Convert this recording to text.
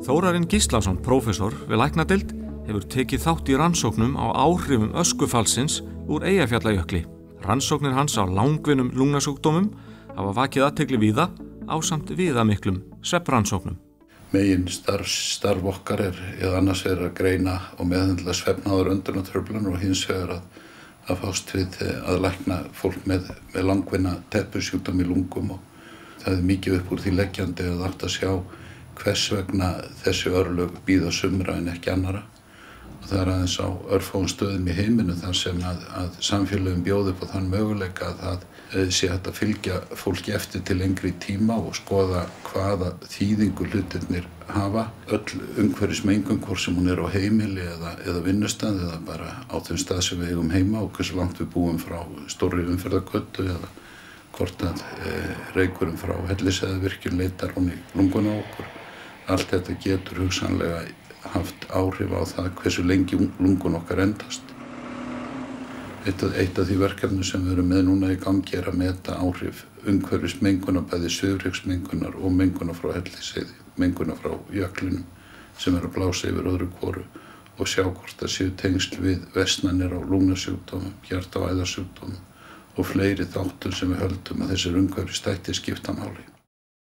Þórarinn Gíslason, prófessor við læknadeild, hefur tekið þátt í rannsóknum á áhrifum öskufallsins úr Eyjafjallajökli. Rannsóknir hans á langvinnum lungnasjúkdómum hafa vakið athygli víða ásamt viðamiklum svefnrannsóknum. Megin starf okkar annars að greina og meðhöndla svefnháðar öndunartruflanir og hins vegar að fást við að lækna fólk með langvinna teppusjúkdóm í lungum, og það mikið upp úr því leggjandi að átt að sjá hvers vegna þessi örlög bíða sumra en ekki annara. Og það aðeins á örfáum stöðum í heiminu þar sem að samfélögum bjóði upp á þann möguleika að það sé hægt að fylgja fólki eftir til lengri tíma og skoða hvaða þýðingu hlutirnir hafa. Öll umhverfismengun, hvort sem hún á heimili eða vinnustað eða bara á þeim stað sem við eigum heima og hversu langt við búum frá stórri umferðargötu eða hvort að reykurinn frá Hellisheiðarvirkjun leitar hún í lunguna á okkur. Allt þetta getur hugsanlega haft áhrif á það hversu lengi lungun okkar endast. Eitt af því verkefni sem við erum með núna í gangi að meta áhrif umhverfismengunar, bæði svifryksmengunar og mengunar frá Hellisheiði, mengunar frá jöklinum sem að blása yfir öðru hvoru og sjá hvort það séu tengsl við versnanir á lungnasjúkdómum, hjarta- og æðasjúkdómum og fleiri þáttum sem við höldum að þessir umhverfisþættir skipta máli.